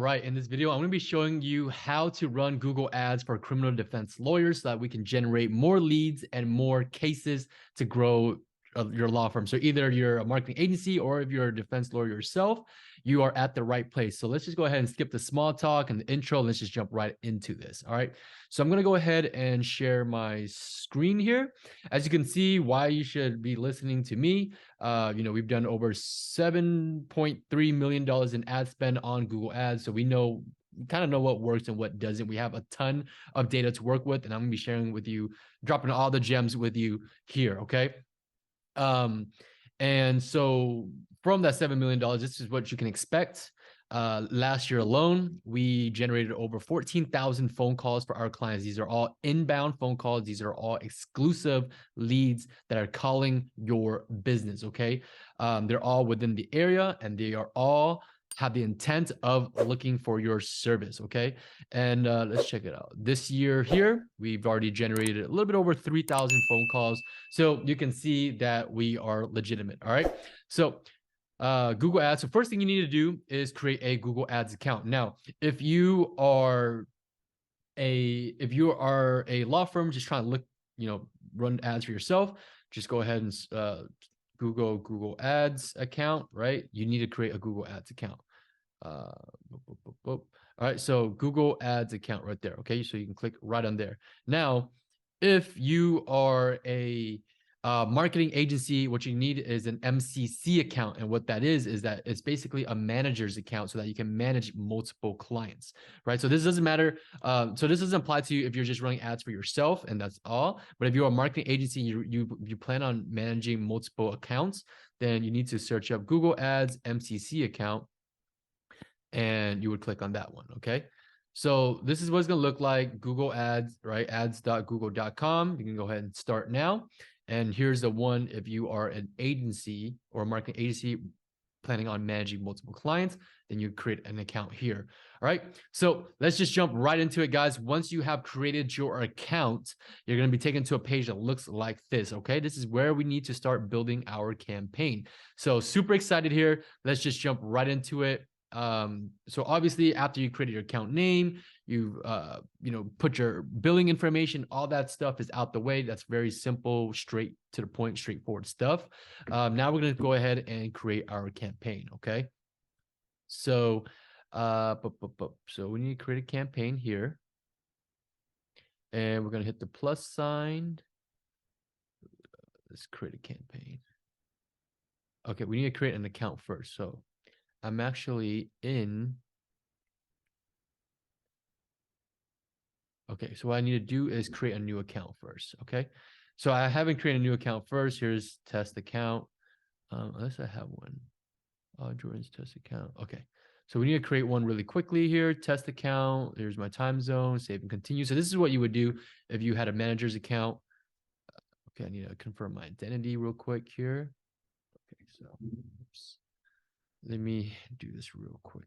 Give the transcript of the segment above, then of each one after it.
Right, in this video, I'm going to be showing you how to run Google Ads for criminal defense lawyers so that we can generate more leads and more cases to grow your law firm. So either you're a marketing agency or if you're a defense lawyer yourself, you are at the right place. So let's just go ahead and skip the small talk and the intro. Let's just jump right into this. All right. So I'm going to go ahead and share my screen here. As you can see, why you should be listening to me. We've done over $7.3 million in ad spend on Google Ads. So we kind of know what works and what doesn't. We have a ton of data to work with, and I'm going to be sharing with you, dropping all the gems with you here. Okay. And so from that $7 million, this is what you can expect. Last year alone, we generated over 14,000 phone calls for our clients. These are all inbound phone calls. These are all exclusive leads that are calling your business. Okay. They're all within the area and they are all have the intent of looking for your service. Okay. And let's check it out. This year here, we've already generated a little bit over 3,000 phone calls. So you can see that we are legitimate. All right. So Google Ads. So first thing you need to do is create a Google Ads account. Now, if you are a law firm just trying to run ads for yourself, just go ahead and Google Ads account, right? You need to create a Google Ads account. All right, so Google Ads account right there. Okay, so you can click right on there. Now, if you are a marketing agency, what you need is an MCC account. And what that is that it's basically a manager's account so that you can manage multiple clients, right? So this doesn't matter. So this doesn't apply to you if you're just running ads for yourself and that's all. But if you're a marketing agency, you plan on managing multiple accounts, then you need to search up Google Ads MCC account and you would click on that one. Okay. So this is what it's going to look like. Google Ads, right? ads.google.com. You can go ahead and start now. And here's the one if you are an agency or a marketing agency planning on managing multiple clients, then you create an account here. All right. So let's just jump right into it, guys. Once you have created your account, you're going to be taken to a page that looks like this. Okay. This is where we need to start building our campaign. So super excited here. Let's just jump right into it. So obviously after you created your account name, you put your billing information, all that stuff is out the way. That's very simple, straight to the point, straightforward stuff. Now we're going to go ahead and create our campaign. Okay. So, so we need to create a campaign here and we're going to hit the plus sign. Let's create a campaign. Okay. We need to create an account first. So I'm actually in. Okay, so what I need to do is create a new account first. Okay, so I haven't created a new account first. Here's test account. Unless I have one. Jordan's test account. Okay, so we need to create one really quickly here. Test account. Here's my time zone. Save and continue. So this is what you would do if you had a manager's account. Okay, I need to confirm my identity real quick here. Okay, so oops. Let me do this real quick.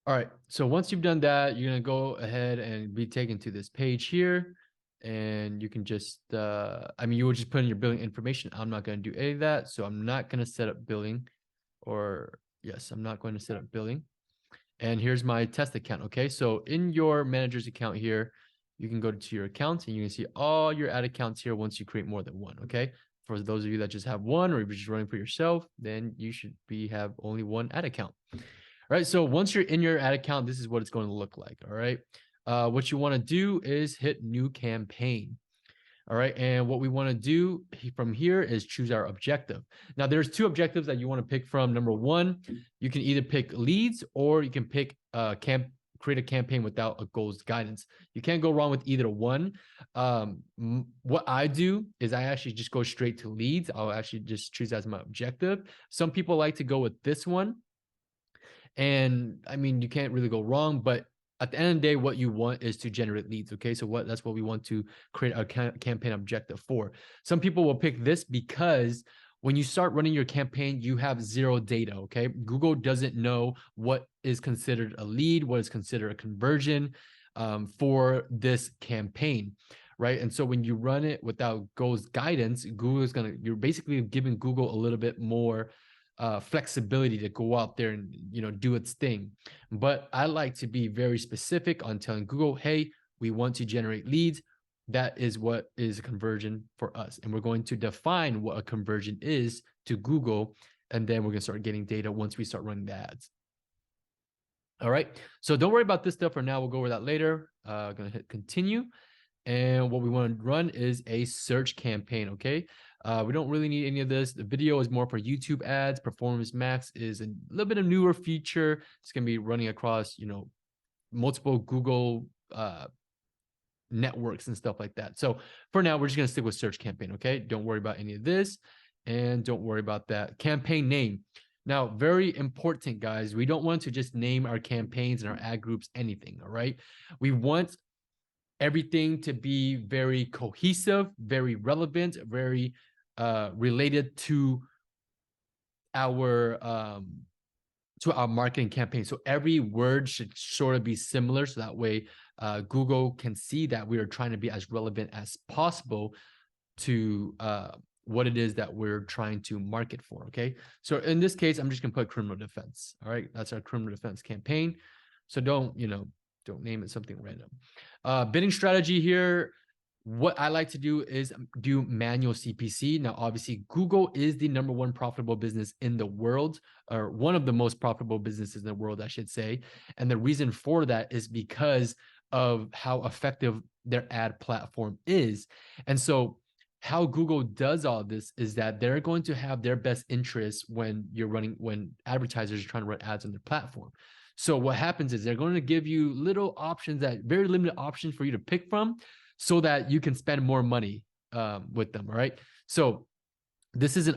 All right, so once you've done that, you're gonna go ahead and be taken to this page here. And you can just, you would just put in your billing information. I'm not gonna do any of that. So I'm not gonna set up billing I'm not going to set up billing. And here's my test account. Okay, so in your manager's account here, you can go to your accounts and you can see all your ad accounts here once you create more than one. Okay, for those of you that just have one or you're just running for yourself, then you should have only one ad account. All right, so once you're in your ad account, this is what it's going to look like. All right, what you want to do is hit new campaign. All right, and what we want to do from here is choose our objective. Now, there's two objectives that you want to pick from. Number one, you can either pick leads or you can pick create a campaign without a goals guidance. You can't go wrong with either one. What I do is I actually just go straight to leads. I'll actually just choose as my objective. Some people like to go with this one. And I mean, you can't really go wrong, but at the end of the day, what you want is to generate leads. Okay. So that's what we want to create a campaign objective for. Some people will pick this because when you start running your campaign, you have zero data. Okay. Google doesn't know what is considered a lead, what is considered a conversion. for this campaign, right? And so when you run it without Go's guidance, you're basically giving Google a little bit more flexibility to go out there and do its thing. But I like to be very specific on telling Google, hey, we want to generate leads. That is what is a conversion for us. And we're going to define what a conversion is to Google. And then we're going to start getting data once we start running the ads. All right. So don't worry about this stuff for now. We'll go over that later. I'm going to hit continue. And what we want to run is a search campaign. Okay. We don't really need any of this. The video is more for YouTube ads. Performance Max is a little bit of newer feature. It's going to be running across, multiple Google networks and stuff like that. So for now, we're just going to stick with search campaign. Okay. Don't worry about any of this. And don't worry about that campaign name. Now, very important, guys. We don't want to just name our campaigns and our ad groups anything. All right. We want everything to be very cohesive, very relevant, very related to our marketing campaign. So every word should sort of be similar, so that way Google can see that we are trying to be as relevant as possible to what it is that we're trying to market for. Okay. So in this case, I'm just gonna put criminal defense. All right. That's our criminal defense campaign. So don't name it something random. Bidding strategy here. What I like to do is do manual CPC. Now, obviously, Google is the #1 profitable business in the world, or one of the most profitable businesses in the world, I should say. And the reason for that is because of how effective their ad platform is. And so how Google does all this is that they're going to have their best interests when advertisers are trying to run ads on their platform. So what happens is they're going to give you little options, very limited options for you to pick from, so that you can spend more money with them. All right. So this is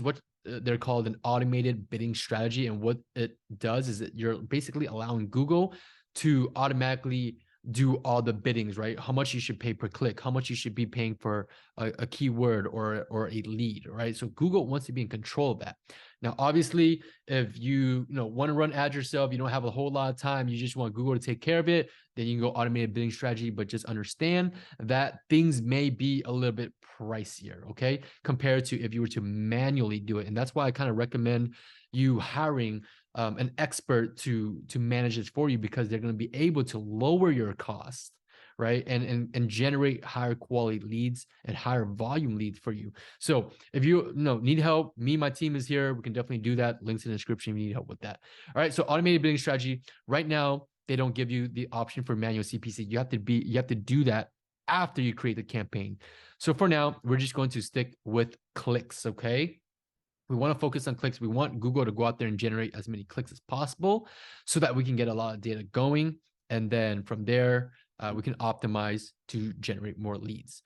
what they're called, an automated bidding strategy. And what it does is that you're basically allowing Google to automatically do all the biddings, right? How much you should pay per click, how much you should be paying for a keyword or a lead, right? So Google wants to be in control of that. Now, obviously, if you want to run ads yourself, you don't have a whole lot of time, you just want Google to take care of it, then you can go automated bidding strategy. But just understand that things may be a little bit pricier, okay, compared to if you were to manually do it. And that's why I kind of recommend you hiring an expert to manage this for you, because they're going to be able to lower your cost, right, and generate higher quality leads and higher volume leads for you. So if you need help, my team is here. We can definitely do that. Links in the description if you need help with that. All right. So automated bidding strategy. Right now, they don't give you the option for manual CPC. You have to do that after you create the campaign. So for now, we're just going to stick with clicks. Okay. We want to focus on clicks. We want Google to go out there and generate as many clicks as possible, so that we can get a lot of data going. And then from there, we can optimize to generate more leads.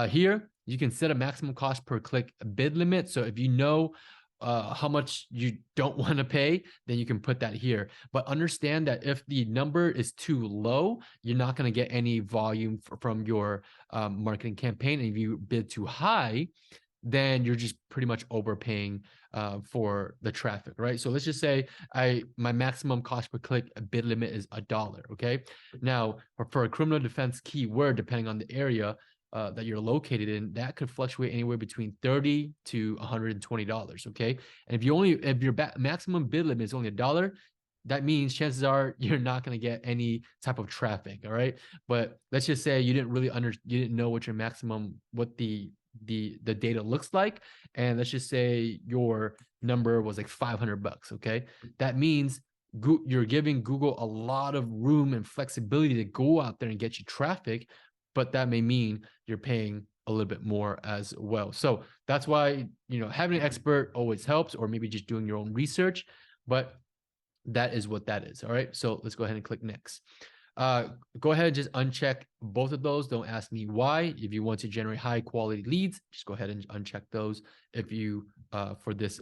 Here, you can set a maximum cost per click bid limit. So if you know how much you don't want to pay, then you can put that here. But understand that if the number is too low, you're not going to get any volume from your marketing campaign. And if you bid too high, then you're just pretty much overpaying for the traffic, right? So let's just say my maximum cost per click bid limit is $1. Okay. Now, for a criminal defense keyword, depending on the area that you're located in, that could fluctuate anywhere between $30 to $120. Okay. And if your maximum bid limit is only $1, that means chances are you're not going to get any type of traffic. All right. But let's just say you didn't know what your maximum, what the data looks like, and let's just say your number was like $500. Okay, that means you're giving Google a lot of room and flexibility to go out there and get you traffic, but that may mean you're paying a little bit more as well. So that's why having an expert always helps, or maybe just doing your own research. But that is what that is. All right, so let's go ahead and click next. Go ahead and just uncheck both of those. Don't ask me why. If you want to generate high quality leads, just go ahead and uncheck those if you for this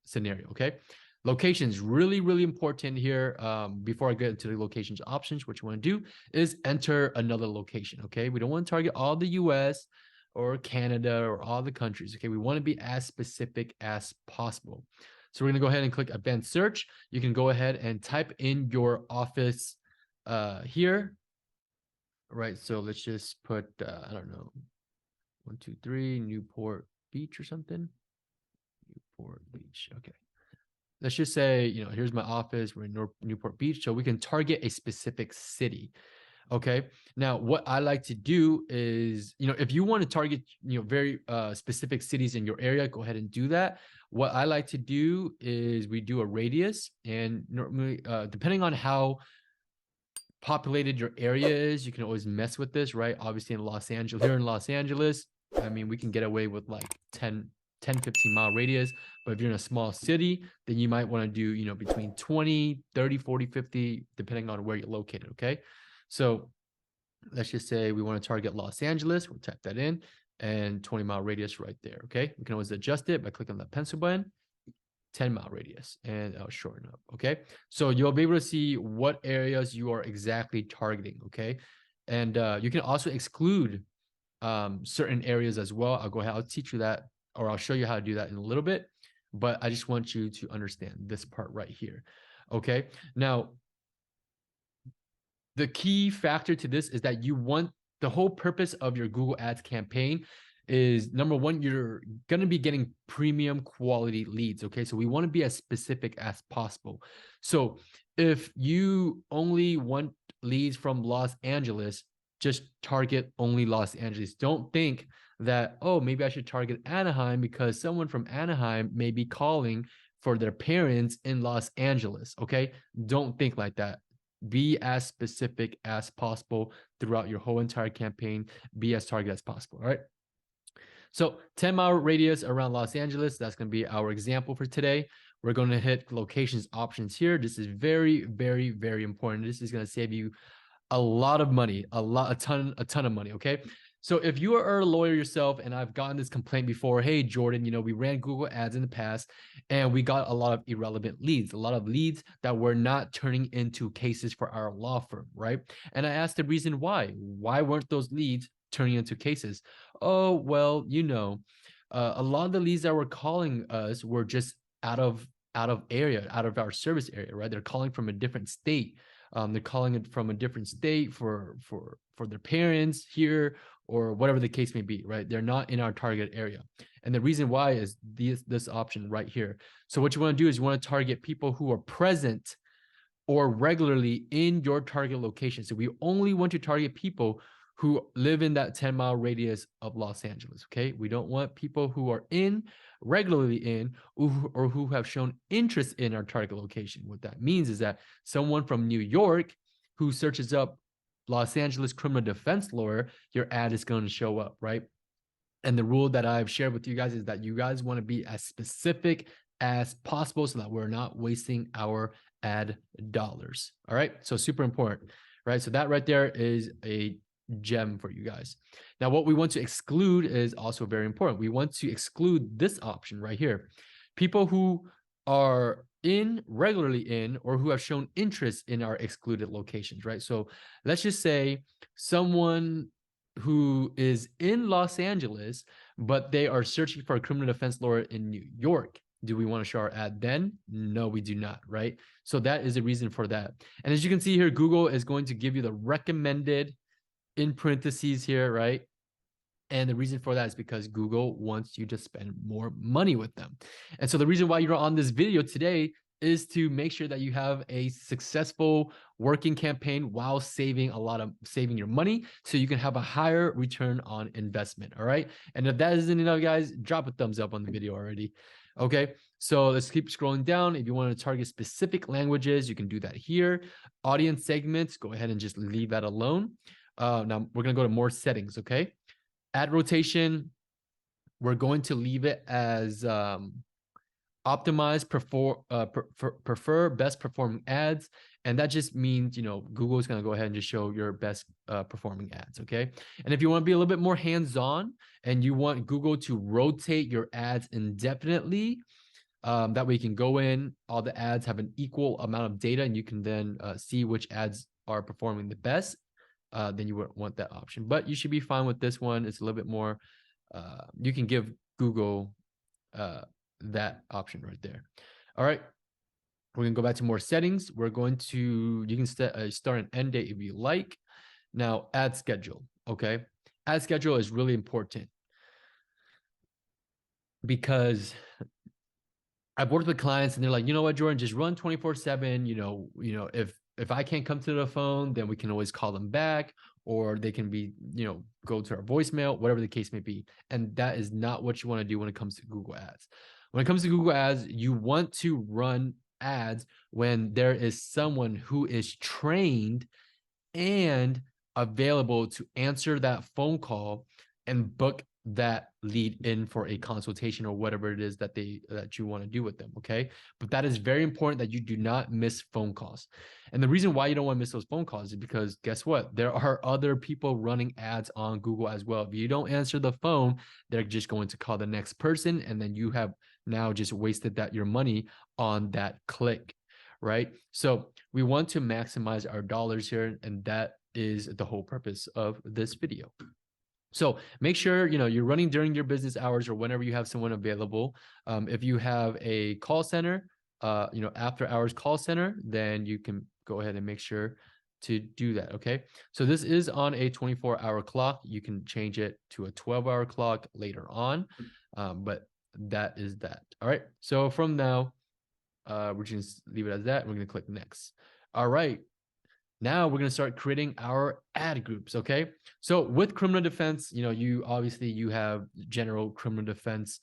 scenario. Okay. Locations, really, really important here. Before I get into the locations options, what you want to do is enter another location. Okay. We don't want to target all the US or Canada or all the countries. Okay. We want to be as specific as possible. So we're going to go ahead and click advanced search. You can go ahead and type in your office here. right? So let's just put, I don't know, 123 Newport Beach or something. Newport Beach. Okay. Let's just say, here's my office. We're in Newport Beach. So we can target a specific city. Okay. Now, what I like to do is, if you want to target, very specific cities in your area, go ahead and do that. What I like to do is we do a radius, and normally, depending on how populated your area is, you can always mess with this, right? Obviously, here in Los Angeles, I mean, we can get away with like 10-15 mile radius. But if you're in a small city, then you might want to do, between 20, 30, 40, 50, depending on where you're located. Okay. So let's just say we want to target Los Angeles. We'll type that in, and 20-mile radius right there. Okay. We can always adjust it by clicking that pencil button. 10-mile radius, and I'll shorten up. Okay. So you'll be able to see what areas you are exactly targeting. Okay. And you can also exclude certain areas as well. I'll go ahead, I'll teach you that, or I'll show you how to do that in a little bit. But I just want you to understand this part right here. Okay. Now, the key factor to this is that the whole purpose of your Google Ads campaign is, number one, you're going to be getting premium quality leads. Okay. So we want to be as specific as possible. So if you only want leads from Los Angeles, just target only Los Angeles. Don't think that, oh, maybe I should target Anaheim because someone from Anaheim may be calling for their parents in Los Angeles. Okay. Don't think like that. Be as specific as possible throughout your whole entire campaign. Be as targeted as possible. All right. So 10-mile radius around Los Angeles, that's going to be our example for today. We're going to hit locations options here. This is very, very, very important. This is going to save you a lot of money, a ton of money. Okay. So if you are a lawyer yourself, and I've gotten this complaint before, hey, Jordan, we ran Google Ads in the past and we got a lot of irrelevant leads, a lot of leads that were not turning into cases for our law firm, right? And I asked the reason why. Why weren't those leads turning into cases? Oh, well, a lot of the leads that were calling us were just out of our service area, right? They're calling from a different state. They're calling it from a different state for their parents here, or whatever the case may be, right? They're not in our target area. And the reason why is this option right here. So what you want to do is you want to target people who are present or regularly in your target location. So we only want to target people who live in that 10-mile radius of Los Angeles. Okay. We don't want people who are regularly in, or who have shown interest in our target location. What that means is that someone from New York who searches up Los Angeles criminal defense lawyer, your ad is going to show up, right? And the rule that I've shared with you guys is that you guys want to be as specific as possible so that we're not wasting our ad dollars. All right. So super important, right? So that right there is a gem for you guys. Now, what we want to exclude is also very important. We want to exclude this option right here. People who are regularly in, or who have shown interest in our excluded locations, right? So let's just say someone who is in Los Angeles, but they are searching for a criminal defense lawyer in New York. Do we want to show our ad then? No, we do not, right? So that is the reason for that. And as you can see here, Google is going to give you the recommended in parentheses here, right? And the reason for that is because Google wants you to spend more money with them. And so the reason why you're on this video today is to make sure that you have a successful working campaign while saving your money, so you can have a higher return on investment. All right. And if that isn't enough, guys, drop a thumbs up on the video already. Okay. So let's keep scrolling down. If you want to target specific languages, you can do that here. Audience segments, go ahead and just leave that alone. Now we're going to go to more settings. Okay. Ad rotation, we're going to leave it as optimize, prefer best performing ads. And that just means, Google is going to go ahead and just show your best performing ads. Okay. And if you want to be a little bit more hands-on and you want Google to rotate your ads indefinitely, that way you can go in, all the ads have an equal amount of data, and you can then see which ads are performing the best. Then you would want that option. But you should be fine with this one. It's a little bit more, you can give Google that option right there. All right. We're going to go back to more settings. You can start an end date if you like. Now, ad schedule, okay? Ad schedule is really important because I've worked with clients and they're like, you know what, Jordan, just run 24/7. If I can't come to the phone, then we can always call them back, or they can be, go to our voicemail, whatever the case may be. And that is not what you want to do when it comes to Google Ads. When it comes to Google Ads, you want to run ads when there is someone who is trained and available to answer that phone call and book that lead in for a consultation or whatever it is that you want to do with them. Okay, but that is very important that you do not miss phone calls. And the reason why you don't want to miss those phone calls is because guess what, there are other people running ads on Google as well. If you don't answer the phone, they're just going to call the next person, and then you have now just wasted your money on that click, right? So we want to maximize our dollars here, and that is the whole purpose of this video. So make sure you're running during your business hours or whenever you have someone available. If you have a call center, after hours call center, then you can go ahead and make sure to do that. Okay, so this is on a 24-hour clock. You can change it to a 12-hour clock later on, but that is that. All right, so from now, we're just leave it as that. We're going to click next. All right. Now we're going to start creating our ad groups. Okay. So with criminal defense, you have general criminal defense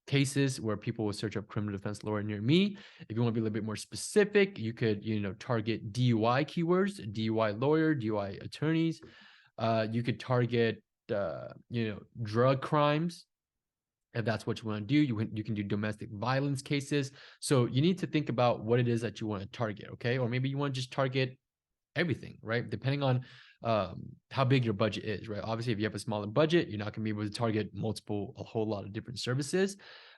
cases where people will search up criminal defense lawyer near me. If you want to be a little bit more specific, you could, target DUI keywords, DUI lawyer, DUI attorneys. You could target, drug crimes. If that's what you want to do, you can do domestic violence cases. So you need to think about what it is that you want to target, okay? Or maybe you want to just target everything, right? Depending on how big your budget is, right? Obviously, if you have a smaller budget, you're not going to be able to target a whole lot of different services.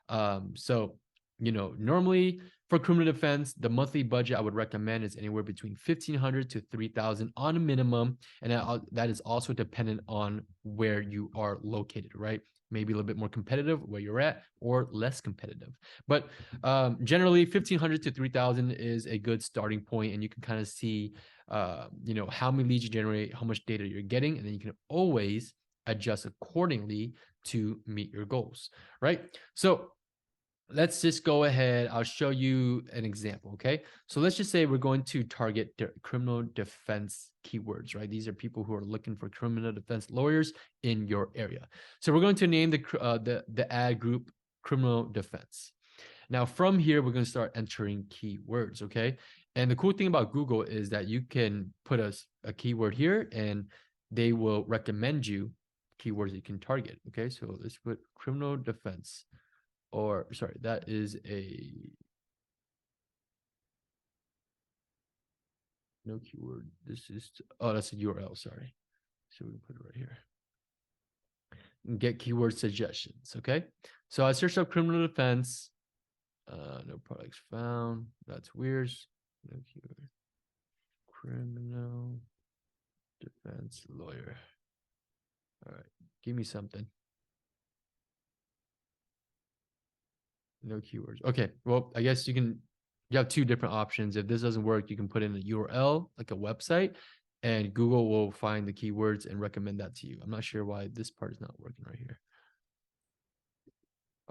So, normally for criminal defense, the monthly budget I would recommend is anywhere between $1,500 to $3,000 on a minimum. And that is also dependent on where you are located, right? Maybe a little bit more competitive where you're at or less competitive. But generally 1,500 to 3,000 is a good starting point, and you can kind of see, how many leads you generate, how much data you're getting, and then you can always adjust accordingly to meet your goals, right? So let's just go ahead. I'll show you an example, okay? So let's just say we're going to target criminal defense keywords, right? These are people who are looking for criminal defense lawyers in your area. So we're going to name the ad group criminal defense. Now from here, we're going to start entering keywords, okay? And the cool thing about Google is that you can put a keyword here and they will recommend you keywords you can target, okay? So let's put criminal defense. Or sorry, that is no keyword. This is, that's a URL, sorry. So we can put it right here. And get keyword suggestions, okay? So I searched up criminal defense. No products found. That's weird. No keyword. Criminal defense lawyer. All right, give me something. No keywords. Okay, well, I guess you have two different options. If this doesn't work, you can put in a URL, like a website, and Google will find the keywords and recommend that to you. I'm not sure why this part is not working right here.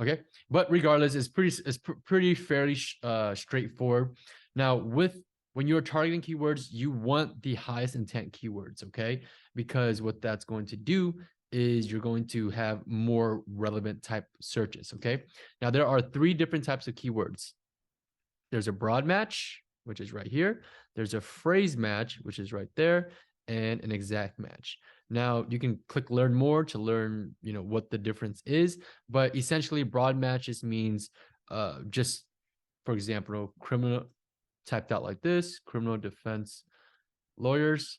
Okay, but regardless, it's pretty fairly straightforward. Now, when you're targeting keywords, you want the highest intent keywords, okay? Because what that's going to do is you're going to have more relevant type searches, okay? Now, there are 3 different types of keywords. There's a broad match, which is right here. There's a phrase match, which is right there, and an exact match. Now, you can click learn more to learn, what the difference is, but essentially broad match just means just, for example, criminal typed out like this, criminal defense lawyers,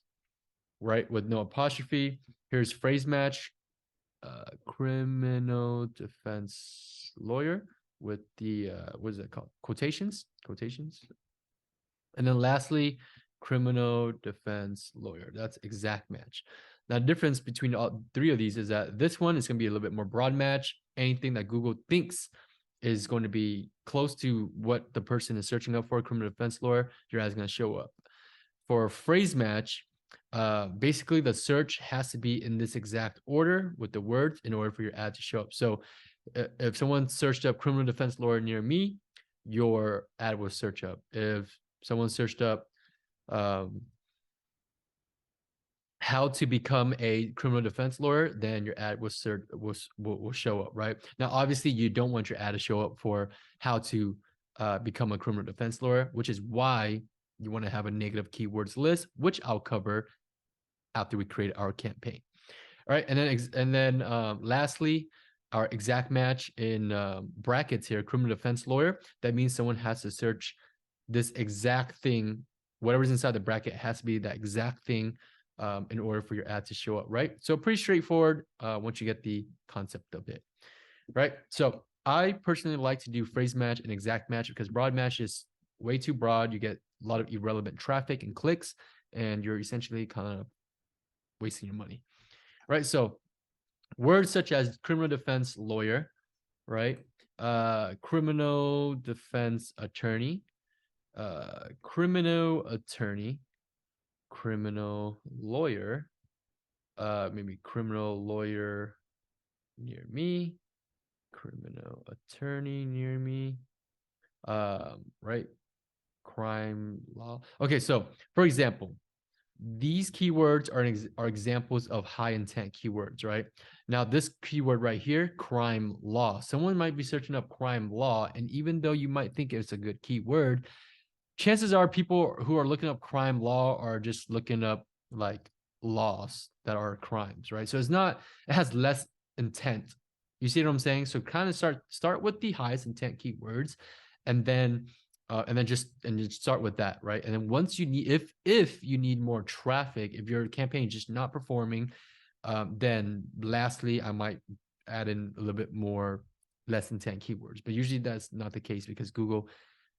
right, with no apostrophe. Here's phrase match, criminal defense lawyer with the what is it called, quotations. And then lastly, criminal defense lawyer. That's exact match. Now, the difference between all 3 of these is that this one is going to be a little bit more broad match. Anything that Google thinks is going to be close to what the person is searching up for, criminal defense lawyer, your ad is going to show up. For phrase match, basically the search has to be in this exact order with the words in order for your ad to show up. So if someone searched up criminal defense lawyer near me, your ad will search up. If someone searched up how to become a criminal defense lawyer, then your ad will show up, right? Now, obviously, you don't want your ad to show up for how to become a criminal defense lawyer, which is why you want to have a negative keywords list, which I'll cover after we create our campaign. All right, and then lastly, our exact match in brackets here, criminal defense lawyer. That means someone has to search this exact thing. Whatever's inside the bracket has to be that exact thing in order for your ad to show up, right? So pretty straightforward once you get the concept of it, right? So I personally like to do phrase match and exact match because broad match is way too broad. You get a lot of irrelevant traffic and clicks, and you're essentially kind of wasting your money, right? So words such as criminal defense lawyer, right? Criminal defense attorney, criminal attorney, criminal lawyer, maybe criminal lawyer near me, criminal attorney near me, right? Crime law. Okay, so for example, these keywords are examples of high intent keywords, right? Now, this keyword right here, crime law. Someone might be searching up crime law, and even though you might think it's a good keyword, chances are people who are looking up crime law are just looking up like laws that are crimes, right? So it has less intent. You see what I'm saying? So kind of start with the highest intent keywords, and then just start with that, right? And then once you need, if you need more traffic, if your campaign is just not performing, then lastly, I might add in a little bit more less intent keywords. But usually that's not the case because Google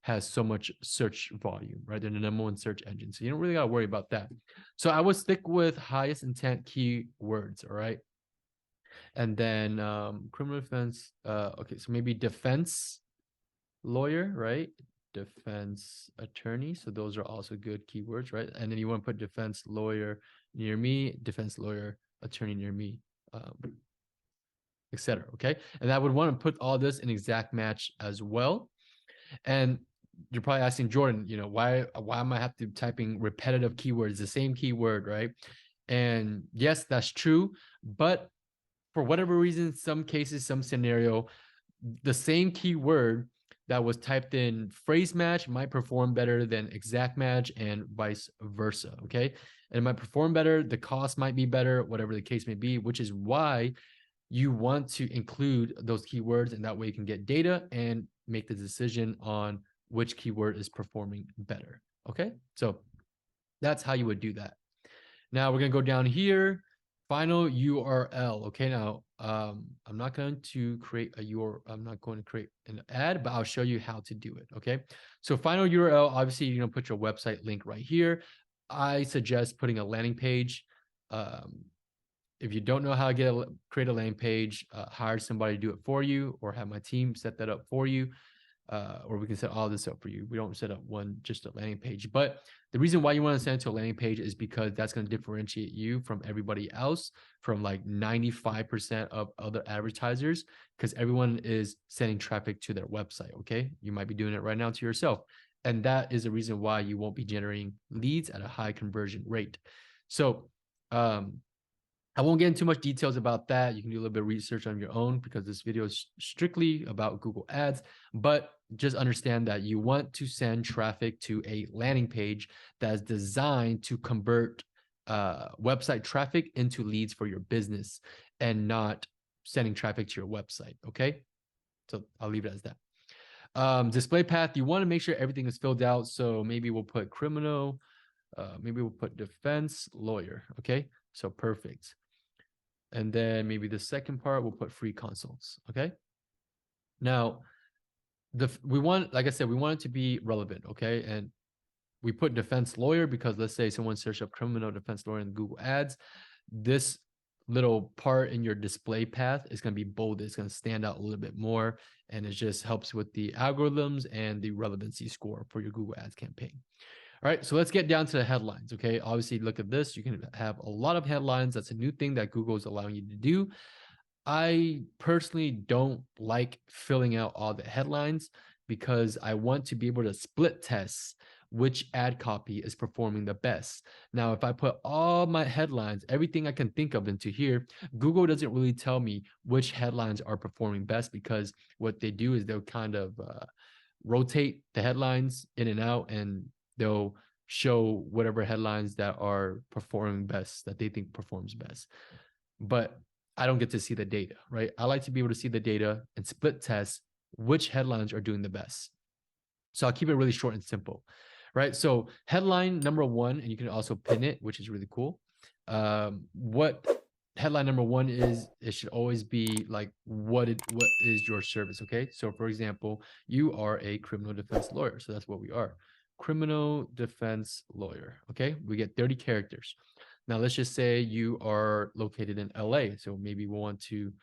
has so much search volume, right? They're the #1 search engine. So you don't really got to worry about that. So I would stick with highest intent keywords, all right? And then criminal defense, okay, so maybe defense lawyer, right? Defense attorney. So those are also good keywords, right? And then you want to put defense lawyer near me, defense lawyer attorney near me, etc. Okay. And I would want to put all this in exact match as well. And you're probably asking Jordan, why am I have to typing repetitive keywords, the same keyword, right? And yes, that's true. But for whatever reason, some cases, some scenario, the same keyword that was typed in phrase match might perform better than exact match and vice versa, okay? And it might perform better, the cost might be better, whatever the case may be, which is why you want to include those keywords, and that way you can get data and make the decision on which keyword is performing better, okay? So that's how you would do that. Now we're gonna go down here, final URL. Okay, now I'm not going to create a URL. I'm not going to create an ad, but I'll show you how to do it. Okay, so final URL. Obviously, you're gonna put your website link right here. I suggest putting a landing page. If you don't know how to create a landing page, hire somebody to do it for you, or have my team set that up for you. Or we can set all this up for you. We don't set up just a landing page. But the reason why you want to send it to a landing page is because that's going to differentiate you from everybody else, from like 95% of other advertisers, because everyone is sending traffic to their website, okay? You might be doing it right now to yourself. And that is the reason why you won't be generating leads at a high conversion rate. So I won't get into much details about that. You can do a little bit of research on your own because this video is strictly about Google Ads, but just understand that you want to send traffic to a landing page that is designed to convert website traffic into leads for your business and not sending traffic to your website, okay? So I'll leave it as that. Display path, you want to make sure everything is filled out. So maybe we'll put criminal, maybe we'll put defense lawyer, okay? So perfect. And then maybe the second part, we'll put free consults, okay? Now, we want, like I said, we want it to be relevant, okay? And we put defense lawyer because let's say someone searched up criminal defense lawyer in Google Ads. This little part in your display path is going to be bold. It's going to stand out a little bit more, and it just helps with the algorithms and the relevancy score for your Google Ads campaign. All right, so let's get down to the headlines. Okay, obviously, look at this. You can have a lot of headlines. That's a new thing that Google is allowing you to do. I personally don't like filling out all the headlines because I want to be able to split test which ad copy is performing the best. Now, if I put all my headlines, everything I can think of into here, Google doesn't really tell me which headlines are performing best because what they do is they'll kind of rotate the headlines in and out, and they'll show whatever headlines that are performing best, that they think performs best. But I don't get to see the data, right? I like to be able to see the data and split test which headlines are doing the best. So I'll keep it really short and simple, right? So headline number one, and you can also pin it, which is really cool. What headline number one is, it should always be like, what is your service? Okay. So for example, you are a criminal defense lawyer. So that's what we are. Criminal defense lawyer. Okay. We get 30 characters. Now let's just say you are located in LA. So maybe we want to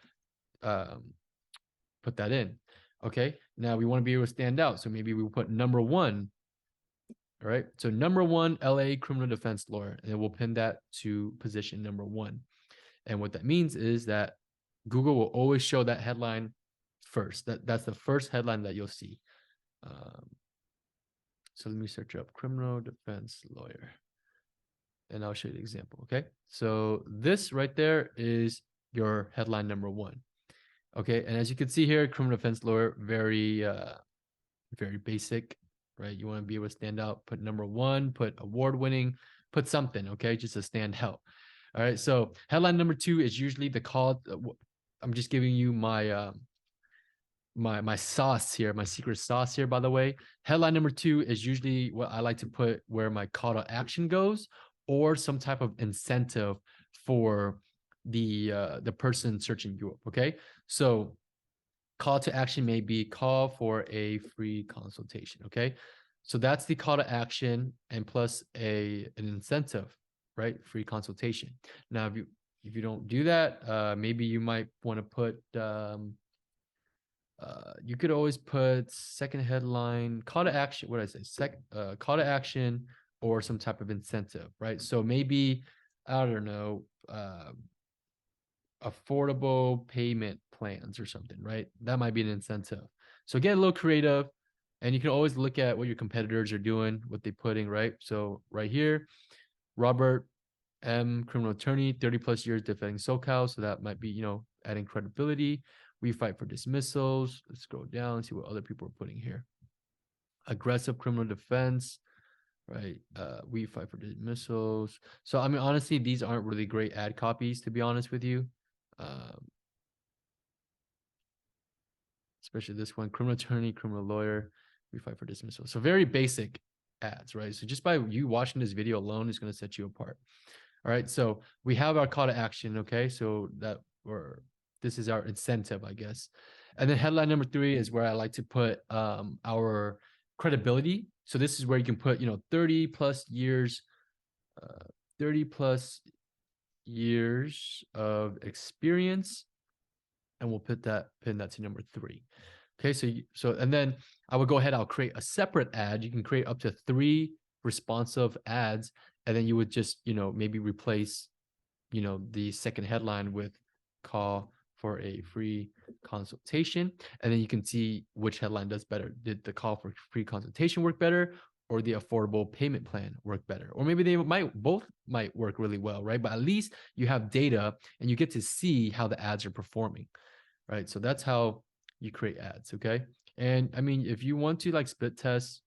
put that in. Okay. Now we want to be able to stand out. So maybe we will put number one. All right. So number one, LA criminal defense lawyer. And we'll pin that to position number one. And what that means is that Google will always show that headline first. That's the first headline that you'll see. So let me search up criminal defense lawyer, and I'll show you the example. Okay. So this right there is your headline number one. Okay. And as you can see here, criminal defense lawyer, very basic, right? You want to be able to stand out, put number one, put award winning, put something, okay, just to stand out. All right. So headline number two is usually the call. I'm just giving you my my sauce here, my secret sauce here, by the way. Headline number two is usually what I like to put where my call to action goes, or some type of incentive for the person searching you up. Okay. So call to action may be call for a free consultation. Okay. So that's the call to action, and plus an incentive, right? Free consultation. Now, if you don't do that, maybe you might want to put you could always put second headline, call to action. What did I say? Call to action or some type of incentive, right? So maybe, I don't know, affordable payment plans or something, right? That might be an incentive. So get a little creative, and you can always look at what your competitors are doing, what they're putting, right? So right here, Robert M, criminal attorney, 30 plus years defending SoCal. So that might be, adding credibility. We fight for dismissals. Let's scroll down and see what other people are putting here. Aggressive criminal defense, right? We fight for dismissals. So, I mean, honestly, these aren't really great ad copies, to be honest with you. Especially this one, criminal attorney, criminal lawyer, we fight for dismissal. So very basic ads, right? So just by you watching this video alone is going to set you apart. All right. So we have our call to action. Okay. So this is our incentive, I guess. And then headline number three is where I like to put our credibility. So this is where you can put, 30 plus years of experience, and we'll pin that to number three. Okay, and then I would go ahead, I'll create a separate ad. You can create up to 3 responsive ads, and then you would just, maybe replace, the second headline with call for a free consultation. And then you can see which headline does better. Did the call for free consultation work better, or the affordable payment plan work better? Or maybe they both might work really well, right? But at least you have data and you get to see how the ads are performing, right? So that's how you create ads. Okay. And I mean, if you want to like split test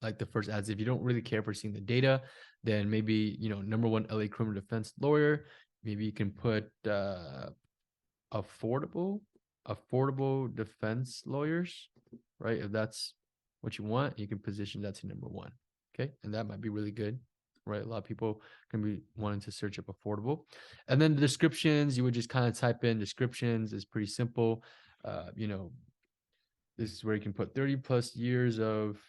like the first ads, if you don't really care for seeing the data, then maybe, number one, LA criminal defense lawyer, maybe you can put affordable defense lawyers, right? If that's what you want, you can position that to number one. Okay. And that might be really good, right? A lot of people can be wanting to search up affordable. And then the descriptions, you would just kind of type in descriptions. Is pretty simple. This is where you can put 30 plus years of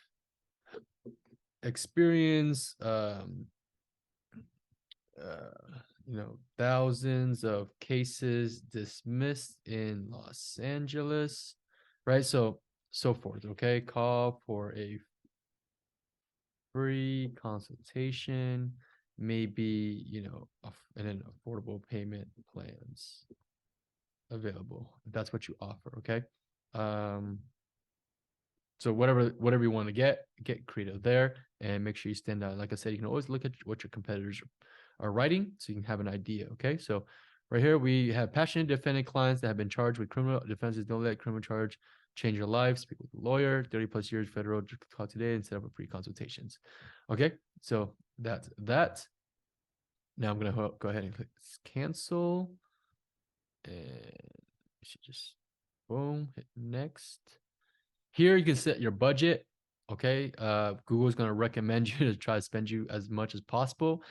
experience, thousands of cases dismissed in Los Angeles, right? So forth. Okay. Call for a free consultation, maybe, and then affordable payment plans available. If that's what you offer. Okay. So whatever you want to get creative there and make sure you stand out. Like I said, you can always look at what your competitors are writing so you can have an idea. Okay. So right here, we have passionate defendant clients that have been charged with criminal offenses. Don't let criminal charge change your life. Speak with a lawyer, 30+ years federal, call today and set up a free consultations. Okay. So that's that. Now I'm going to go ahead and click cancel. And you should just boom, hit next. Here you can set your budget. Okay. Google is going to recommend you to try to spend you as much as possible.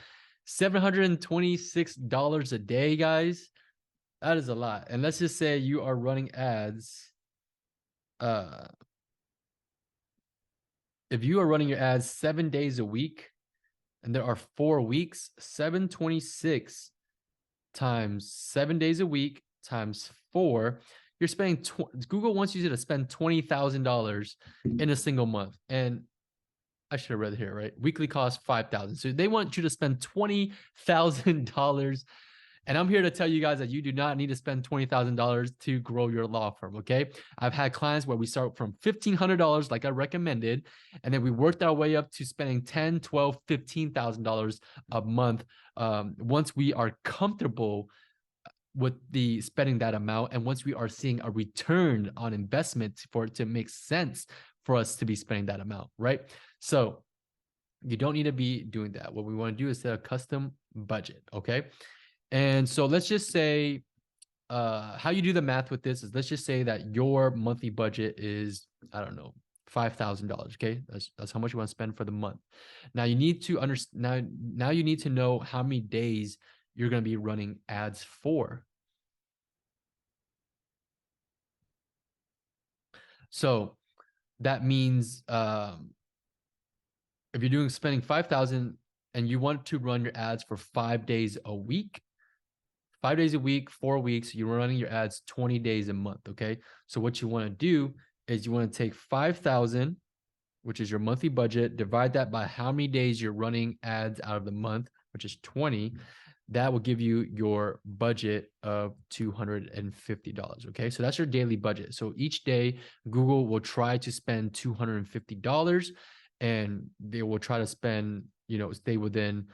$726 a day, guys. That is a lot. And let's just say you are running ads. If you are running your ads 7 days a week, and there are 4 weeks, 726 times 7 days a week times 4, you're spending Google wants you to spend $20,000 in a single month. And I should have read it here, right? Weekly cost $5,000. So they want you to spend $20,000. And I'm here to tell you guys that you do not need to spend $20,000 to grow your law firm. Okay. I've had clients where we start from $1,500, like I recommended, and then we worked our way up to spending $10,000, $12,000, $15,000 a month. Once we are comfortable with the spending that amount, and once we are seeing a return on investment for it to make sense for us to be spending that amount, right? So you don't need to be doing that. What we want to do is set a custom budget, okay? And so let's just say how you do the math with this is, let's just say that your monthly budget is, I don't know, $5,000. Okay, that's how much you want to spend for the month. Now you need to understand. Now you need to know how many days you're going to be running ads for. So that means if you're doing spending 5,000 and you want to run your ads for 5 days a week, 5 days a week, 4 weeks, you're running your ads 20 days a month. Okay. So what you want to do is you want to take 5,000, which is your monthly budget, divide that by how many days you're running ads out of the month, which is 20. That will give you your budget of $250. Okay. So that's your daily budget. So each day Google will try to spend $250 and they will try to spend, stay within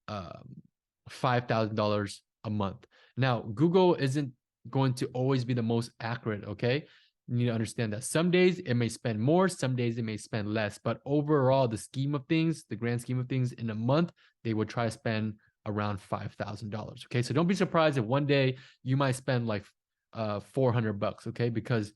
$5,000 a month. Now, Google isn't going to always be the most accurate, okay? You need to understand that some days it may spend more, some days it may spend less, but overall, the scheme of things, the grand scheme of things, in a month, they would try to spend around $5,000, okay? So don't be surprised if one day you might spend like $400, okay? Because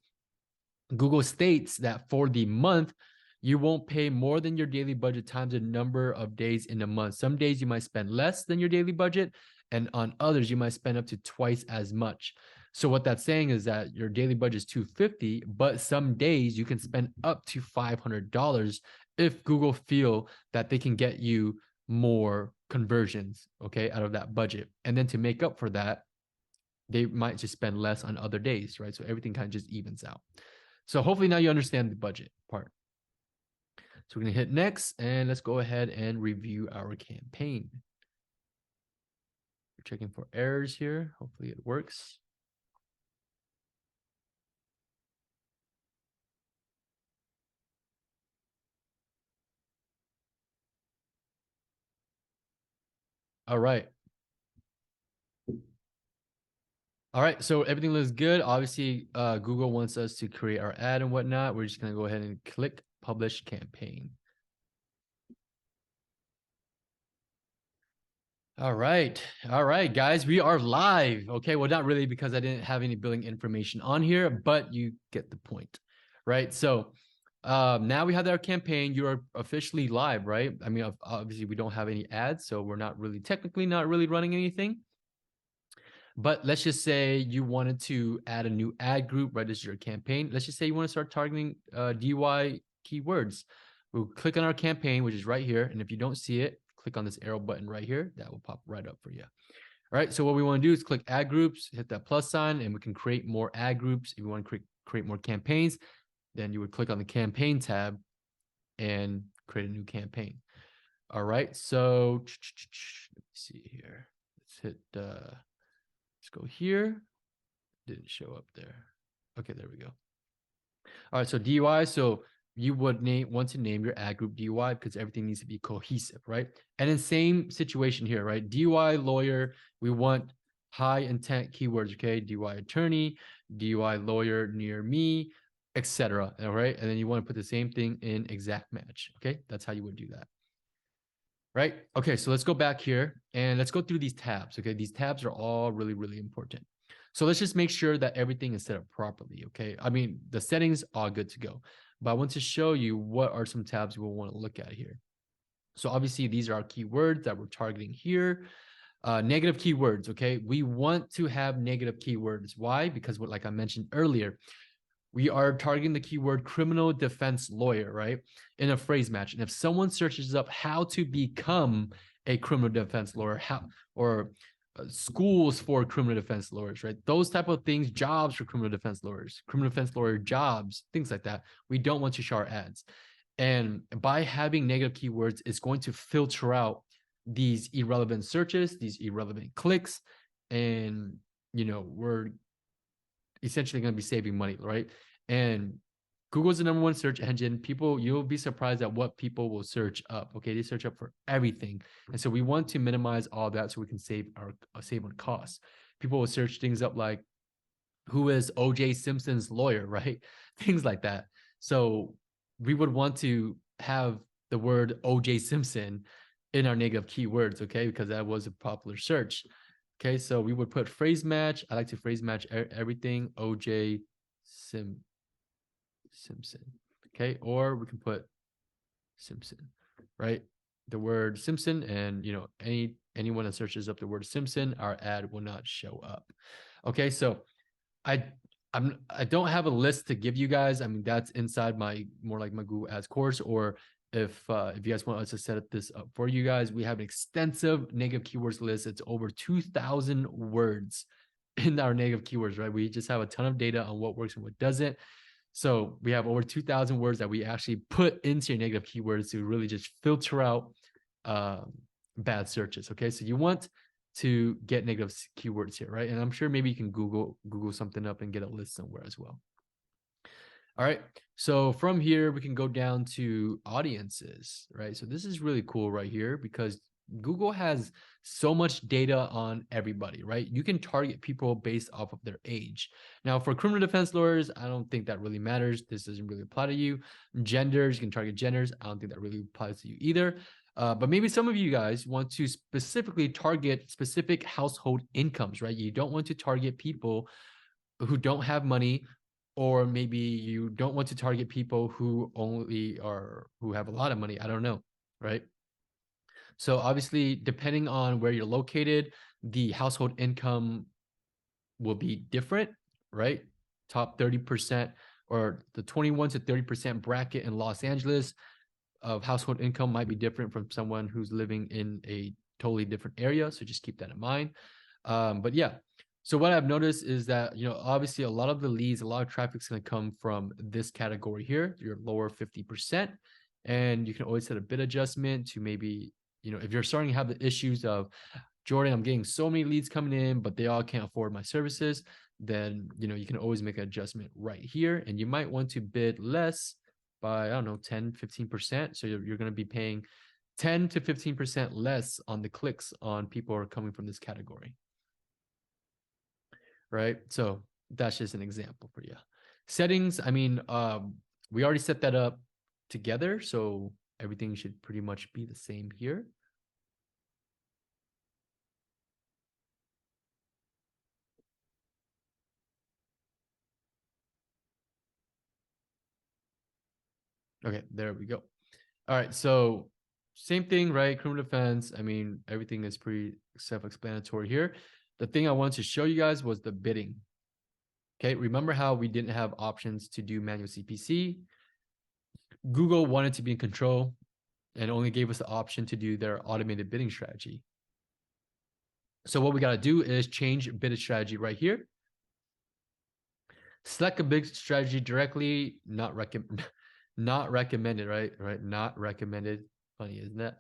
Google states that for the month, you won't pay more than your daily budget times the number of days in a month. Some days you might spend less than your daily budget, and on others, you might spend up to twice as much. So what that's saying is that your daily budget is $250, but some days you can spend up to $500 if Google feel that they can get you more conversions, okay, out of that budget. And then to make up for that, they might just spend less on other days, right? So everything kind of just evens out. So hopefully now you understand the budget part. So we're going to hit next, and let's go ahead and review our campaign. We're checking for errors here. Hopefully it works. All right. All right. So everything looks good. Obviously, Google wants us to create our ad and whatnot. We're just going to go ahead and click publish campaign. All right. All right, guys, we are live. Okay. Well, not really, because I didn't have any billing information on here, but you get the point, right? So now we have our campaign. You are officially live, right? I mean, obviously we don't have any ads, so we're not really technically not really running anything. But let's just say you wanted to add a new ad group, register your campaign. Let's just say you want to start targeting DIY keywords. We'll click on our campaign, which is right here. And if you don't see it, click on this arrow button right here. That will pop right up for you. All right. So what we want to do is click ad groups, hit that plus sign, and we can create more ad groups. If you want to create more campaigns, then you would click on the campaign tab and create a new campaign. All right, so let me see here. Let's hit let's go here. Didn't show up there. Okay, there we go. All right, so DUI. So you would want to name your ad group DUI because everything needs to be cohesive, right? And then same situation here, right? DUI lawyer, we want high intent keywords, okay? DUI attorney, DUI lawyer near me, etc. All right, and then you want to put the same thing in exact match, okay? That's how you would do that. Right? Okay, so let's go back here and let's go through these tabs. Okay, these tabs are all really, really important. So let's just make sure that everything is set up properly. Okay, I mean, the settings are good to go, but I want to show you what are some tabs we'll want to look at here. So obviously, these are our keywords that we're targeting here. Negative keywords. Okay, we want to have negative keywords. Why? Because what, like I mentioned earlier, we are targeting the keyword criminal defense lawyer, right? In a phrase match. And if someone searches up how to become a criminal defense lawyer, how or schools for criminal defense lawyers, right? Those type of things, jobs for criminal defense lawyers, criminal defense lawyer jobs, things like that. We don't want to show our ads. And by having negative keywords, it's going to filter out these irrelevant searches, these irrelevant clicks, and we're essentially going to be saving money, right? And Google's the number one search engine. People, you'll be surprised at what people will search up. Okay, they search up for everything, and so we want to minimize all that so we can save on costs. People will search things up like, "Who is O.J. Simpson's lawyer?" Right? Things like that. So we would want to have the word O.J. Simpson in our negative keywords, okay, because that was a popular search. Okay, so we would put phrase match. I like to phrase match everything. OJ Simpson. Okay, or we can put Simpson, right? The word Simpson, and anyone that searches up the word Simpson, our ad will not show up. Okay, so I I don't have a list to give you guys. I mean, that's inside my more like my Google Ads course, or if you guys want us to set this up for you guys, we have an extensive negative keywords list. It's over 2,000 words in our negative keywords, right? We just have a ton of data on what works and what doesn't. So we have over 2,000 words that we actually put into your negative keywords to really just filter out bad searches. Okay, so you want to get negative keywords here, right? And I'm sure maybe you can Google something up and get a list somewhere as well. All right, so from here we can go down to audiences, right? So this is really cool right here because Google has so much data on everybody, right? You can target people based off of their age. Now, for criminal defense lawyers, I don't think that really matters. This doesn't really apply to you. Genders, you can target genders. I don't think that really applies to you either. But maybe some of you guys want to specifically target specific household incomes, right? You don't want to target people who don't have money, or maybe you don't want to target people who who have a lot of money. I don't know, right? So obviously, depending on where you're located, the household income will be different, right? Top 30% or the 21 to 30% bracket in Los Angeles of household income might be different from someone who's living in a totally different area. So just keep that in mind. But yeah, so what I've noticed is that, obviously a lot of the leads, a lot of traffic is going to come from this category here, your lower 50%. And you can always set a bid adjustment to maybe, if you're starting to have the issues of, Jordan, I'm getting so many leads coming in, but they all can't afford my services, then, you can always make an adjustment right here. And you might want to bid less by, I don't know, 10, 15%. So you're going to be paying 10 to 15% less on the clicks on people who are coming from this category. Right? So that's just an example for you. Settings, I mean, we already set that up together, so everything should pretty much be the same here. Okay, there we go. All right, so same thing, right? Criminal defense. I mean, everything is pretty self-explanatory here. The thing I wanted to show you guys was the bidding. Okay, remember how we didn't have options to do manual CPC? Google wanted to be in control and only gave us the option to do their automated bidding strategy. So what we got to do is change bid strategy right here. Select a bid strategy directly, not recommended, right? Not recommended. Funny, isn't that?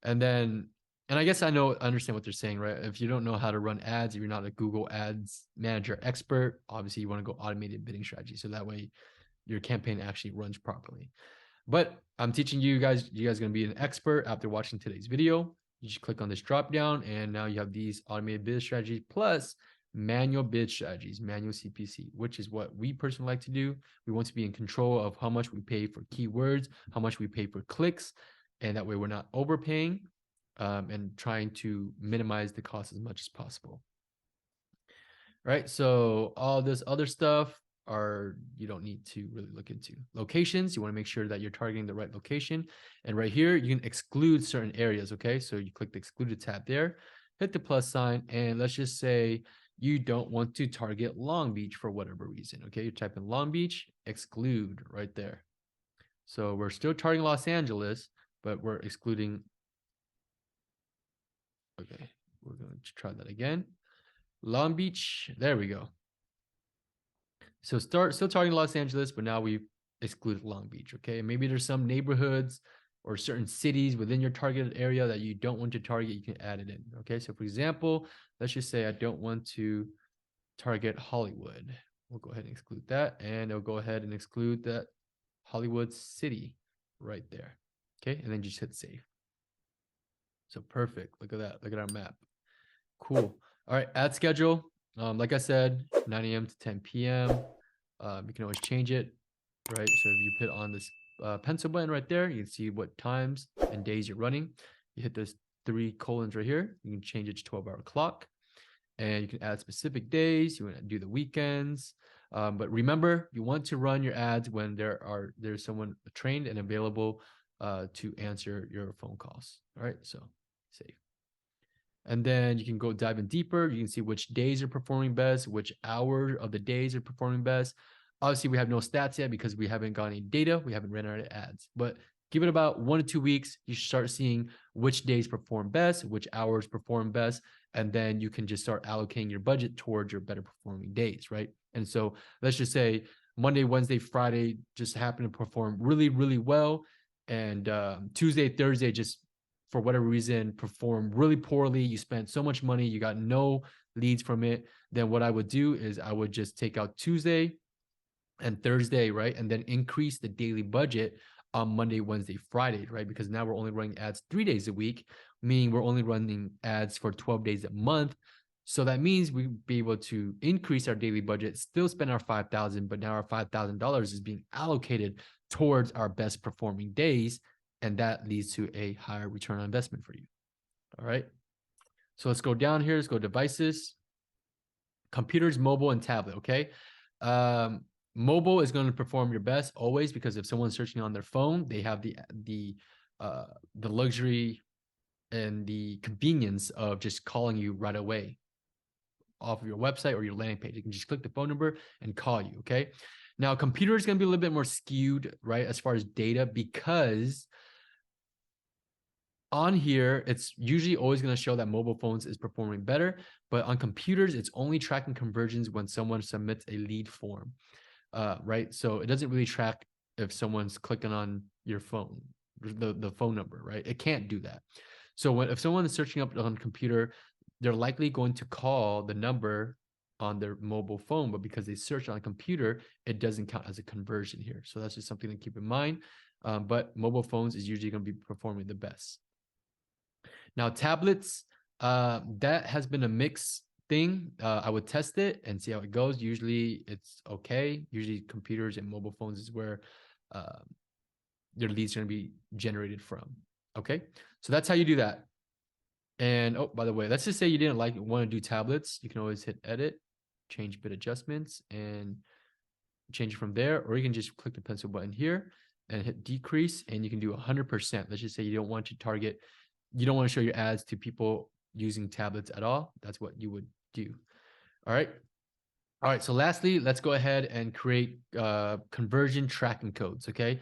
And then, and I guess I understand what they're saying, right? If you don't know how to run ads, if you're not a Google Ads manager expert, obviously you want to go automated bidding strategy. So that way your campaign actually runs properly. But I'm teaching you guys going to be an expert after watching today's video. You just click on this drop down and now you have these automated bid strategies plus manual bid strategies, manual CPC, which is what we personally like to do. We want to be in control of how much we pay for keywords, how much we pay for clicks, and that way we're not overpaying and trying to minimize the cost as much as possible. Right? So all this other stuff you don't need to really look into. Locations, you want to make sure that you're targeting the right location. And right here, you can exclude certain areas, okay? So you click the excluded tab there, hit the plus sign, and let's just say you don't want to target Long Beach for whatever reason, okay? You type in Long Beach, exclude right there. So we're still targeting Los Angeles, but we're excluding. Okay, we're going to try that again. Long Beach, there we go. So still targeting Los Angeles, but now we've excluded Long Beach, okay? Maybe there's some neighborhoods or certain cities within your targeted area that you don't want to target, you can add it in, okay? So for example, let's just say I don't want to target Hollywood. We'll go ahead and exclude that, and it'll go ahead and exclude that Hollywood city right there, okay? And then just hit save. So perfect, look at that, look at our map. Cool. All right, ad schedule. Like I said, 9 a.m. to 10 p.m. You can always change it, right? So if you put on this pencil button right there, you can see what times and days you're running. You hit those 3 colons right here. You can change it to 12-hour clock, and you can add specific days. You want to do the weekends, but remember, you want to run your ads when there's someone trained and available to answer your phone calls. All right, so save. And then you can go dive in deeper. You can see which days are performing best, which hour of the days are performing best. Obviously, we have no stats yet because we haven't got any data. We haven't ran our ads, but give it about 1 to 2 weeks. You should start seeing which days perform best, which hours perform best. And then you can just start allocating your budget towards your better performing days, right? And so let's just say Monday, Wednesday, Friday just happen to perform really, really well. And Tuesday, Thursday just for whatever reason perform really poorly, you spent so much money, you got no leads from it, then what I would do is I would just take out Tuesday and Thursday, right? And then increase the daily budget on Monday, Wednesday, Friday, right? Because now we're only running ads 3 days a week, meaning we're only running ads for 12 days a month. So that means we'd be able to increase our daily budget, still spend our $5,000, but now our $5,000 is being allocated towards our best performing days. And that leads to a higher return on investment for you. All right. So let's go down here. Let's go devices, computers, mobile, and tablet. Okay. Mobile is going to perform your best always because if someone's searching on their phone, they have the luxury and the convenience of just calling you right away off of your website or your landing page. You can just click the phone number and call you. Okay. Now, computer is going to be a little bit more skewed, right, as far as data, because on here, it's usually always going to show that mobile phones is performing better, but on computers, it's only tracking conversions when someone submits a lead form, right? So it doesn't really track if someone's clicking on your phone, the phone number, right? It can't do that. So if someone is searching up on a computer, they're likely going to call the number on their mobile phone, but because they search on a computer, it doesn't count as a conversion here. So that's just something to keep in mind. But mobile phones is usually going to be performing the best. Now, tablets, that has been a mixed thing. I would test it and see how it goes. Usually it's okay. Usually computers and mobile phones is where your leads are going to be generated from. Okay, so that's how you do that. And oh, by the way, let's just say you didn't want to do tablets. You can always hit edit, change bid adjustments, and change it from there. Or you can just click the pencil button here and hit decrease, and you can do 100%. Let's just say you don't want to target, you don't want to show your ads to people using tablets at all. That's what you would do. All right. All right. So lastly, let's go ahead and create conversion tracking codes. Okay.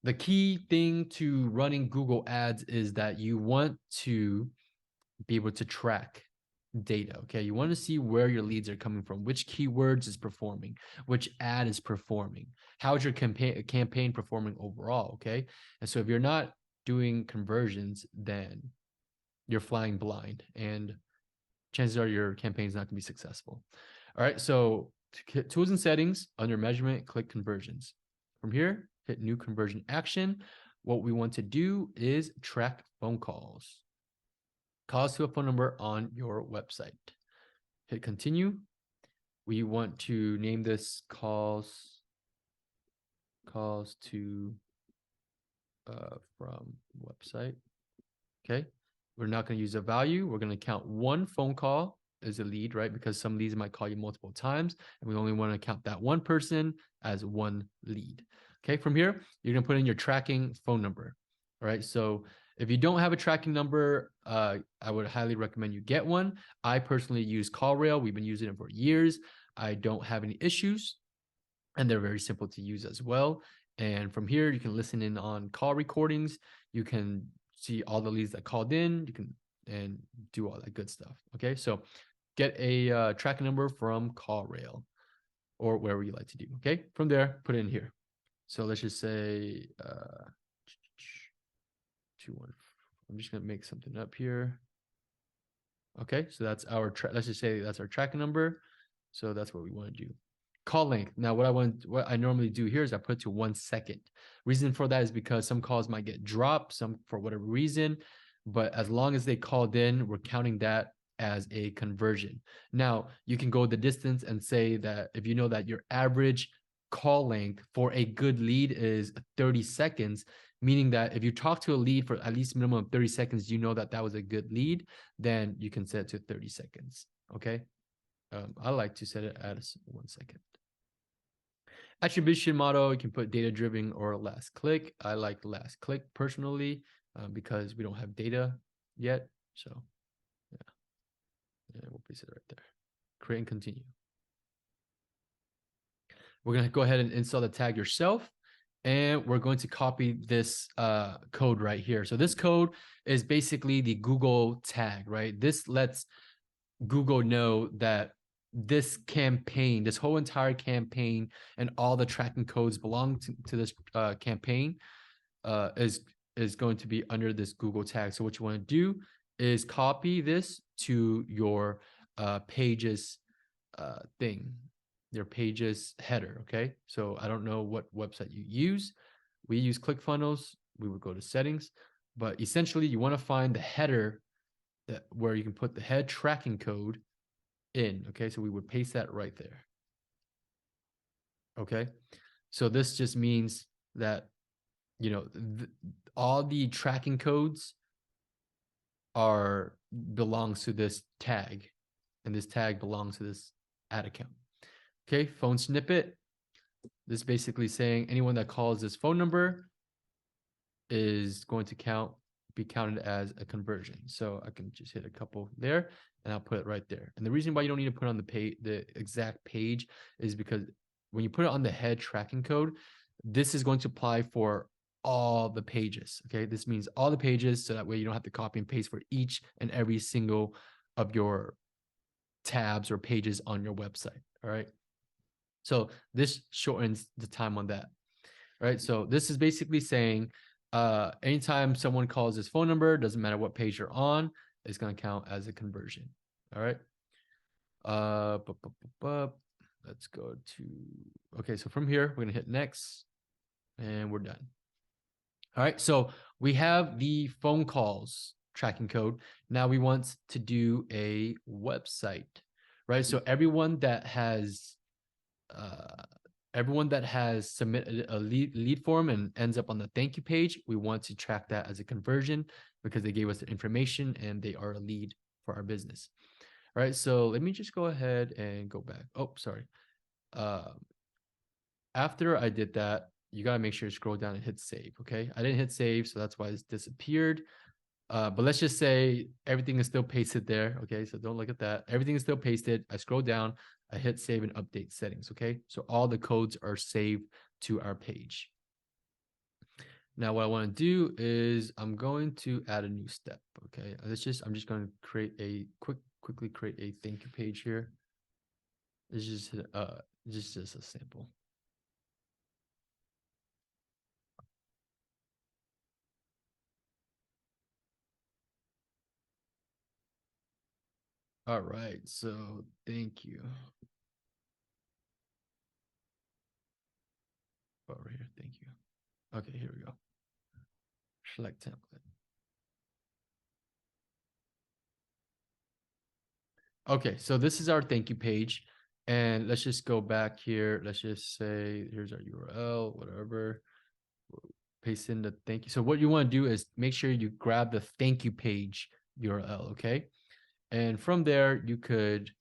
The key thing to running Google ads is that you want to be able to track data. Okay. You want to see where your leads are coming from, which keywords is performing, which ad is performing, how is your campaign performing overall. Okay. And so if you're not doing conversions, then you're flying blind, and chances are your campaign is not going to be successful. All right, so tools and settings, under measurement, click conversions. From here, hit new conversion action. What we want to do is track phone calls. Calls to a phone number on your website. Hit continue. We want to name this calls to from website. Okay. We're not going to use a value. We're going to count one phone call as a lead, right? Because some leads might call you multiple times, and we only want to count that one person as one lead. Okay. From here, you're going to put in your tracking phone number. All right. So if you don't have a tracking number, I would highly recommend you get one. I personally use CallRail. We've been using it for years. I don't have any issues, and they're very simple to use as well. And from here, you can listen in on call recordings. You can see all the leads that called in. You can and do all that good stuff. Okay, so get a tracking number from CallRail or wherever you like to do. Okay, from there, put it in here. So let's just say 21. I'm just gonna make something up here. Okay, so that's our let's just say that's our tracking number. So that's what we want to do. Call length. Now, what I normally do here is I put to 1 second. Reason for that is because some calls might get dropped, some for whatever reason, but as long as they called in, we're counting that as a conversion. Now, you can go the distance and say that if you know that your average call length for a good lead is 30 seconds, meaning that if you talk to a lead for at least minimum of 30 seconds, you know that that was a good lead, then you can set it to 30 seconds. Okay. I like to set it as 1 second. Attribution model, you can put data driven or last click. I like last click personally because we don't have data yet. So yeah, we'll place it right there. Create and continue. We're going to go ahead and install the tag yourself. And we're going to copy this code right here. So this code is basically the Google tag, right? This lets Google know that this campaign, this whole entire campaign, and all the tracking codes belong to this campaign is going to be under this Google tag. So what you want to do is copy this to your pages thing, your pages header. Okay, so I don't know what website you use. We use ClickFunnels. We would go to settings, but essentially you want to find the header where you can put the head tracking code in. Okay, so we would paste that right there. Okay, so this just means that all the tracking codes belongs to this tag, and this tag belongs to this ad account. Okay, phone snippet. This is basically saying anyone that calls this phone number is going to be counted as a conversion. So I can just hit a couple there and I'll put it right there. And the reason why you don't need to put it on the exact page is because when you put it on the head tracking code, this is going to apply for all the pages. Okay, this means all the pages, so that way you don't have to copy and paste for each and every single of your tabs or pages on your website. All right, so this shortens the time on that. All right, so this is basically saying anytime someone calls this phone number, doesn't matter what page you're on, it's going to count as a conversion. All right. Let's go to, okay, so from here, we're going to hit next and we're done. All right, so we have the phone calls tracking code. Now we want to do a website, right? So everyone that has submitted a lead form and ends up on the thank you page, we want to track that as a conversion because they gave us the information and they are a lead for our business. All right, so let me just go ahead and go back. Oh, sorry. After I did that, you got to make sure you scroll down and hit save, okay? I didn't hit save, so that's why it's disappeared. But let's just say everything is still pasted there, okay? So don't look at that. Everything is still pasted. I scroll down, I hit save and update settings, okay? So all the codes are saved to our page. Now what I want to do is I'm going to add a new step, okay? I'm just going to quickly create a thank you page here. It's just a sample. All right. So thank you. Over here. Thank you. Okay, here we go. Select template. Okay, so this is our thank you page. And let's just go back here. Let's just say, here's our URL, whatever. Paste in the thank you. So what you want to do is make sure you grab the thank you page URL, okay? And from there, you could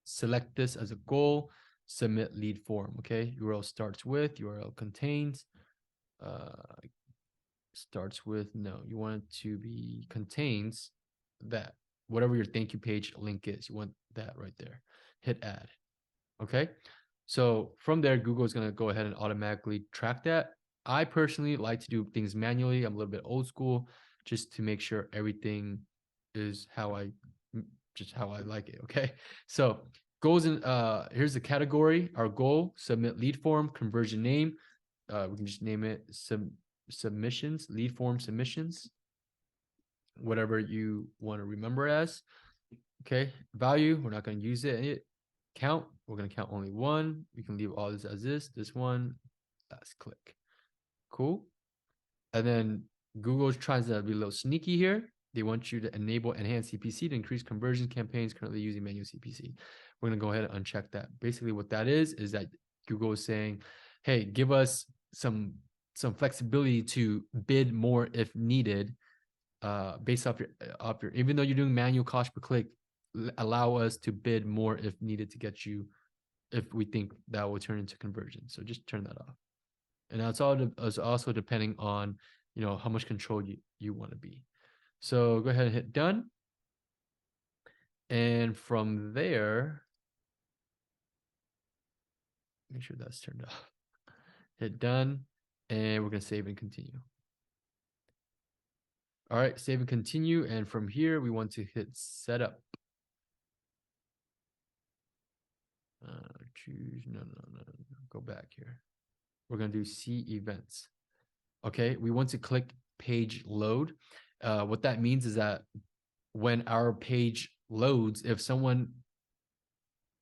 select this as a goal, submit lead form, okay? URL starts with, URL contains, starts with, no, you want it to be contains that, whatever your thank you page link is, you want that right there. Hit add, okay? So from there, Google is going to go ahead and automatically track that. I personally like to do things manually. I'm a little bit old school, just to make sure everything is just how I like it. Okay. So goals in, here's the category, our goal, submit lead form, conversion name. We can just name it submissions, lead form submissions, whatever you want to remember it as. Okay. Value, we're not going to use it. Count, we're going to count only one. We can leave all this as this one, last click. Cool. And then Google's trying to be a little sneaky here. They want you to enable enhanced CPC to increase conversion campaigns currently using manual CPC. We're going to go ahead and uncheck that. Basically what that is that Google is saying, hey, give us some flexibility to bid more if needed, based off your, even though you're doing manual cost per click, allow us to bid more if needed to get you, if we think that will turn into conversion. So just turn that off. And that's also depending on, you know, how much control you want to be. So go ahead and hit done. And from there, make sure that's turned off. Hit done, and we're going to save and continue. All right, save and continue. And from here, we want to hit setup. Choose, no, go back here. We're going to do see events. Okay, we want to click page load. What that means is that when our page loads, if someone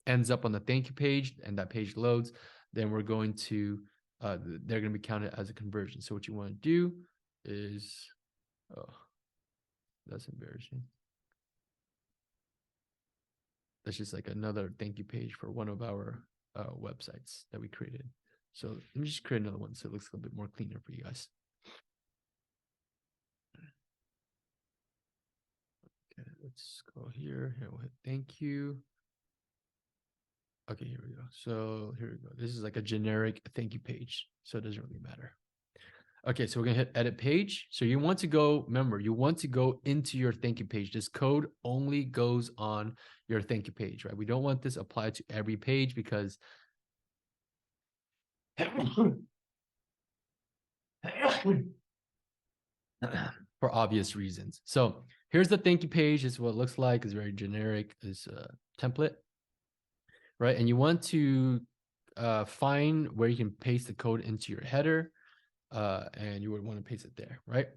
ends up on the thank you page and that page loads, then we're going to, they're going to be counted as a conversion. So what you want to do is, oh, that's embarrassing. That's just like another thank you page for one of our websites that we created. So let me just create another one so it looks a little bit more cleaner for you guys. Okay, let's go here. Here we'll hit thank you. Okay, here we go. So here we go. This is like a generic thank you page, so it doesn't really matter. Okay, so we're gonna hit edit page. So you want to go, remember, you want to go into your thank you page. This code only goes on your thank you page, right? We don't want this applied to every page because for obvious reasons. So here's the thank you page. This is what it looks like. It's very generic. It's a template, right? And you want to find where you can paste the code into your header, and you would want to paste it there, right?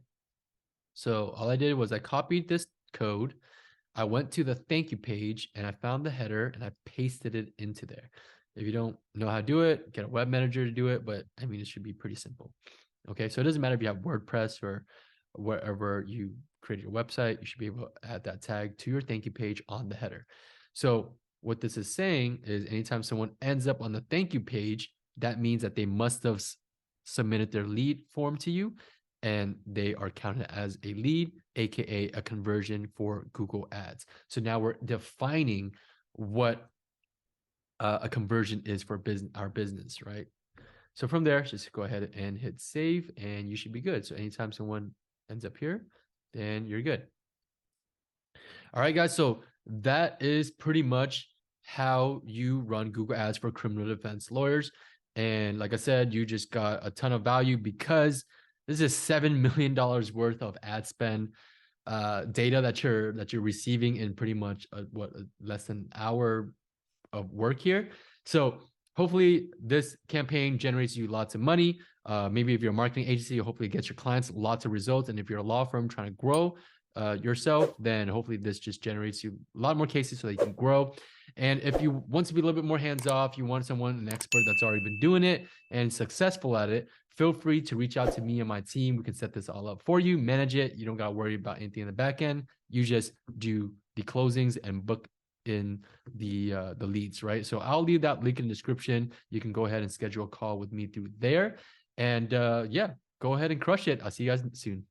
So all I did was I copied this code. I went to the thank you page and I found the header and I pasted it into there. If you don't know how to do it, get a web manager to do it, but I mean, it should be pretty simple. Okay, so it doesn't matter if you have WordPress or wherever you create your website, you should be able to add that tag to your thank you page on the header. So what this is saying is anytime someone ends up on the thank you page, that means that they must have submitted their lead form to you and they are counted as a lead, aka a conversion for Google Ads. So now we're defining what a conversion is for our business, right? So from there, just go ahead and hit save and you should be good. So anytime someone ends up here, then you're good. All right, guys. So that is pretty much how you run Google Ads for criminal defense lawyers. And like I said, you just got a ton of value because this is $7 million worth of ad spend data that you're receiving in pretty much less than an hour of work here. So hopefully this campaign generates you lots of money. Maybe if you're a marketing agency, hopefully it gets your clients lots of results. And if you're a law firm trying to grow, yourself, then hopefully this just generates you a lot more cases so that you can grow. And if you want to be a little bit more hands-off, you want someone, an expert that's already been doing it and successful at it, feel free to reach out to me and my team. We can set this all up for you, manage it. You don't got to worry about anything in the back end. You just do the closings and book in the leads, right? So I'll leave that link in the description. You can go ahead and schedule a call with me through there. And yeah, go ahead and crush it. I'll see you guys soon.